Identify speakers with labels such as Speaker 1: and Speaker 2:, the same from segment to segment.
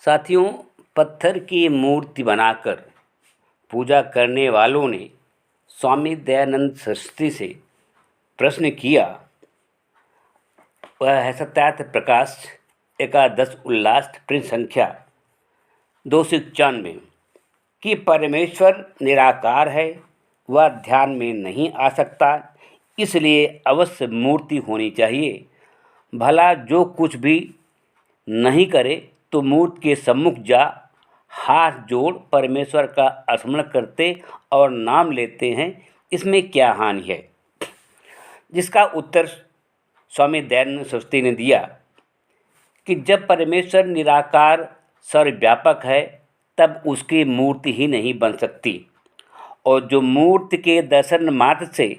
Speaker 1: साथियों, पत्थर की मूर्ति बनाकर पूजा करने वालों ने स्वामी दयानंद सरस्वती से प्रश्न किया। वह है सत्यार्थ प्रकाश एकादश उल्लास पृष्ठ संख्या 291 कि परमेश्वर निराकार है, वह ध्यान में नहीं आ सकता, इसलिए अवश्य मूर्ति होनी चाहिए। भला जो कुछ भी नहीं करे तो मूर्ति के सम्मुख जा हाथ जोड़ परमेश्वर का स्मरण करते और नाम लेते हैं, इसमें क्या हानि है? जिसका उत्तर स्वामी दयानंद सरस्वती ने दिया कि जब परमेश्वर निराकार सर्वव्यापक है तब उसकी मूर्ति ही नहीं बन सकती, और जो मूर्ति के दर्शन मात्र से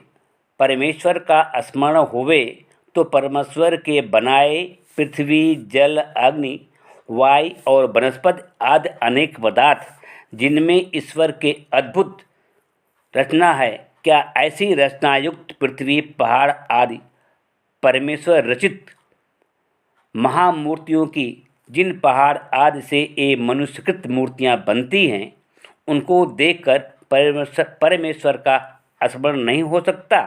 Speaker 1: परमेश्वर का स्मरण होवे तो परमेश्वर के बनाए पृथ्वी, जल, अग्नि, वायु और वनस्पति आदि अनेक पदार्थ जिनमें ईश्वर के अद्भुत रचना है, क्या ऐसी रचनायुक्त पृथ्वी, पहाड़ आदि परमेश्वर रचित महामूर्तियों की जिन पहाड़ आदि से ये मनुष्यकृत मूर्तियाँ बनती हैं, उनको देखकर परमेश्वर का स्मरण नहीं हो सकता?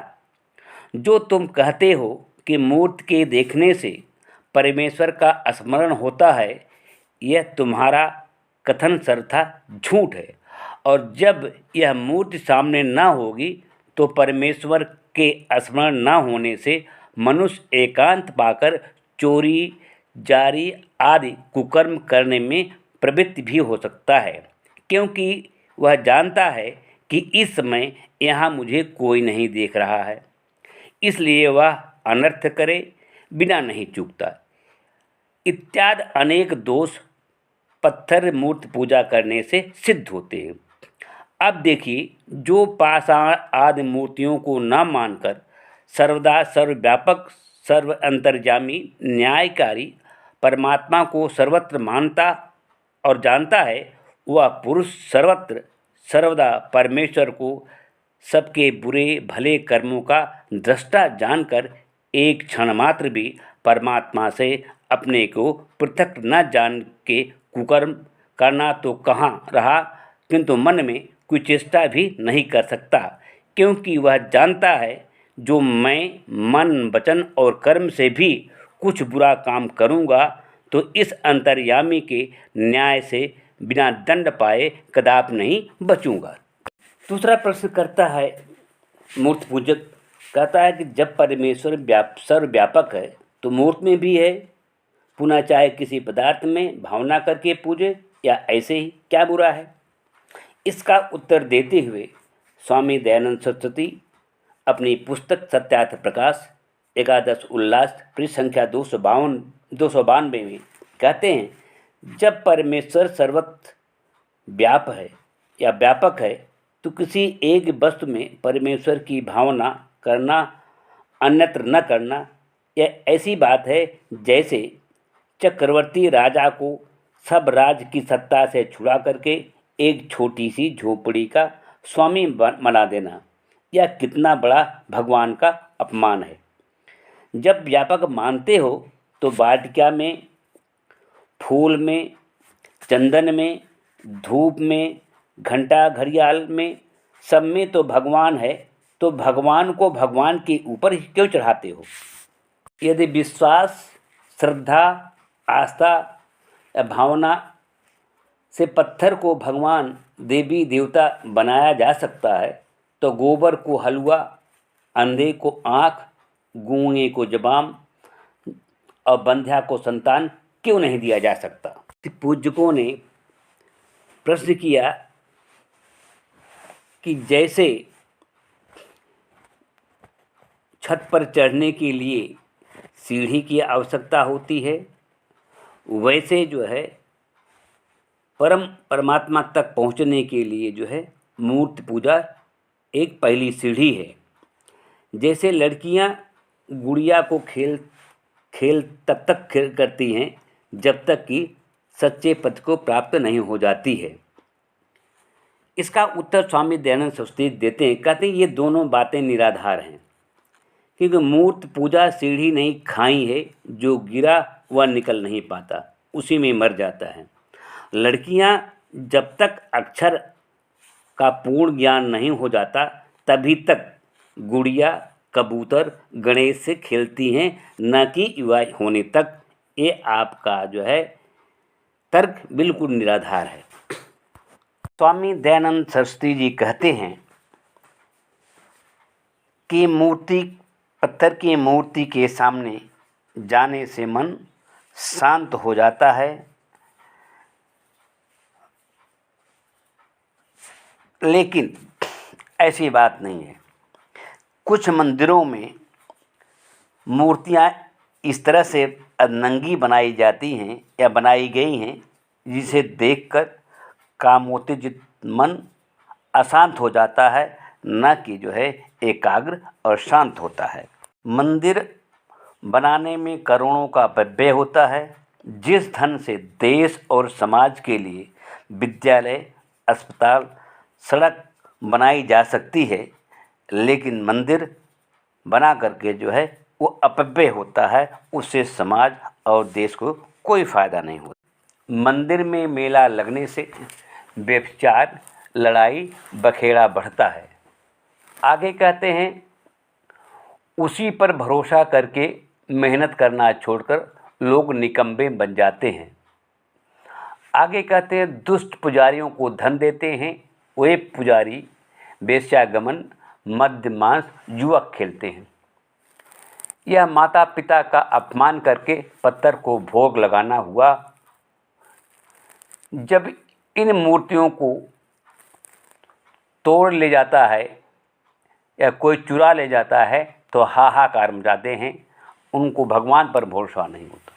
Speaker 1: जो तुम कहते हो कि मूर्ति के देखने से परमेश्वर का स्मरण होता है, यह तुम्हारा कथन सर्वथा झूठ है। और जब यह मूर्ति सामने न होगी तो परमेश्वर के स्मरण न होने से मनुष्य एकांत पाकर चोरी, जारी आदि कुकर्म करने में प्रवृत्त भी हो सकता है, क्योंकि वह जानता है कि इस समय यहाँ मुझे कोई नहीं देख रहा है, इसलिए वह अनर्थ करे बिना नहीं चूकता। इत्यादि अनेक दोष पत्थर मूर्ति पूजा करने से सिद्ध होते हैं। अब देखिए, जो पाषाण आदि मूर्तियों को न मानकर सर्वदा सर्वव्यापक, सर्व अंतर्यामी, न्यायकारी परमात्मा को सर्वत्र मानता और जानता है, वह पुरुष सर्वत्र सर्वदा परमेश्वर को सबके बुरे भले कर्मों का दृष्टा जानकर एक क्षण मात्र भी परमात्मा से अपने को पृथक न जान के कुकर्म करना तो कहाँ रहा, किंतु मन में कोई चेष्टा भी नहीं कर सकता, क्योंकि वह जानता है जो मैं मन, वचन और कर्म से भी कुछ बुरा काम करूँगा तो इस अंतर्यामी के न्याय से बिना दंड पाए कदापि नहीं बचूँगा। दूसरा प्रश्न करता है मूर्ति पूजक, कहता है कि जब परमेश्वर सर्वव्यापक है तो मूर्ति में भी है, पुनः चाहे किसी पदार्थ में भावना करके पूजे या ऐसे ही, क्या बुरा है? इसका उत्तर देते हुए स्वामी दयानंद सरस्वती अपनी पुस्तक सत्यार्थ प्रकाश एकादश उल्लास पृष्ठ संख्या 292 में कहते हैं, जब परमेश्वर सर्वत्र व्यापक है तो किसी एक वस्तु में परमेश्वर की भावना करना, अन्यत्र न करना, यह ऐसी बात है जैसे चक्रवर्ती राजा को सब राज की सत्ता से छुड़ा करके एक छोटी सी झोपड़ी का स्वामी बना देना। यह कितना बड़ा भगवान का अपमान है। जब व्यापक मानते हो तो वाटिका में, फूल में, चंदन में, धूप में, घंटा घड़ियाल में, सब में तो भगवान है, तो भगवान को भगवान के ऊपर ही क्यों चढ़ाते हो? यदि विश्वास, श्रद्धा, आस्था या भावना से पत्थर को भगवान, देवी देवता बनाया जा सकता है तो गोबर को हलवा, अंधे को आँख, गूंगे को जबान और बंध्या को संतान क्यों नहीं दिया जा सकता? पूज्यकों ने प्रश्न किया कि जैसे छत पर चढ़ने के लिए सीढ़ी की आवश्यकता होती है, वैसे जो है परमात्मा तक पहुंचने के लिए जो है मूर्ति पूजा एक पहली सीढ़ी है। जैसे लड़कियां गुड़िया को खेल तब तक करती हैं जब तक कि सच्चे पति को प्राप्त नहीं हो जाती है। इसका उत्तर स्वामी दयानंद सरस्वती देते हैं, कहते हैं ये दोनों बातें निराधार हैं, क्योंकि मूर्ति पूजा सीढ़ी नहीं खाई है, जो गिरा वह निकल नहीं पाता, उसी में मर जाता है। लड़कियां जब तक अक्षर का पूर्ण ज्ञान नहीं हो जाता तभी तक गुड़िया कबूतर गणेश से खेलती हैं, न कि युवा होने तक। ये आपका जो है तर्क बिल्कुल निराधार है। स्वामी दयानंद सरस्वती जी कहते हैं कि पत्थर की मूर्ति के सामने जाने से मन शांत हो जाता है, लेकिन ऐसी बात नहीं है। कुछ मंदिरों में मूर्तियाँ इस तरह से नंगी बनाई जाती हैं या बनाई गई हैं जिसे देखकर कामोत्तेजित मन अशांत हो जाता है, न कि जो है एकाग्र और शांत होता है। मंदिर बनाने में करोड़ों का व्यय होता है। जिस धन से देश और समाज के लिए विद्यालय, अस्पताल, सड़क बनाई जा सकती है, लेकिन मंदिर बना करके जो है वो अपव्यय होता है, उससे समाज और देश को कोई फ़ायदा नहीं होता। मंदिर में मेला लगने से व्यभिचार, लड़ाई बखेड़ा बढ़ता है। आगे कहते हैं, उसी पर भरोसा करके मेहनत करना छोड़कर लोग निकम्मे बन जाते हैं। आगे कहते हैं, दुष्ट पुजारियों को धन देते हैं, वे पुजारी वेश्यागमन, मद्य मांस, जुआ खेलते हैं। यह माता पिता का अपमान करके पत्थर को भोग लगाना हुआ। जब इन मूर्तियों को तोड़ ले जाता है या कोई चुरा ले जाता है तो हाहाकार मचाते हैं, उनको भगवान पर भरोसा नहीं होता।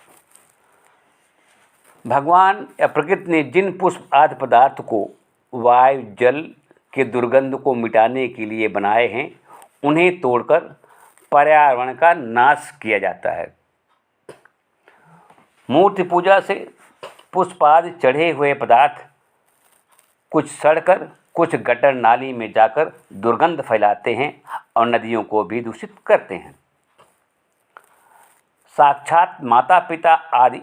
Speaker 1: भगवान या प्रकृति ने जिन पुष्प आदि पदार्थ को वायु जल के दुर्गंध को मिटाने के लिए बनाए हैं, उन्हें तोड़कर पर्यावरण का नाश किया जाता है। मूर्ति पूजा से पुष्प आदि चढ़े हुए पदार्थ कुछ सड़कर कुछ गटर नाली में जाकर दुर्गंध फैलाते हैं और नदियों को भी दूषित करते हैं। साक्षात माता पिता आदि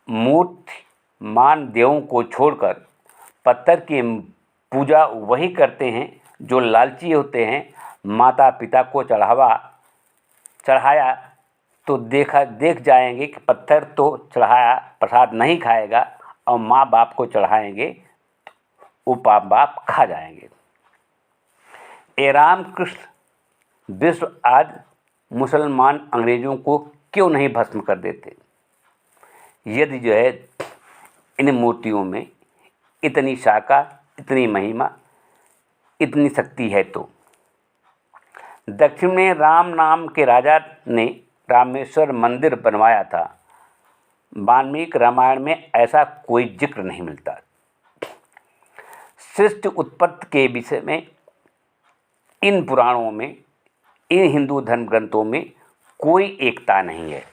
Speaker 1: मूर्तिमान देवों को छोड़कर पत्थर की पूजा वही करते हैं जो लालची होते हैं। माता पिता को चढ़ाया तो देख जाएंगे कि पत्थर तो चढ़ाया, प्रसाद नहीं खाएगा, और माँ बाप को चढ़ाएंगे वो बाप खा जाएंगे। ए रामकृष्ण विश्व आज मुसलमान अंग्रेज़ों को क्यों नहीं भस्म कर देते? यदि जो है इन मूर्तियों में इतनी शाखा, इतनी महिमा, इतनी शक्ति है तो। दक्षिण में राम नाम के राजा ने रामेश्वर मंदिर बनवाया था। वाल्मीकि रामायण में ऐसा कोई जिक्र नहीं मिलता। सृष्टि उत्पत्ति के विषय में इन पुराणों में, इन हिंदू धर्म ग्रंथों में कोई एकता नहीं है।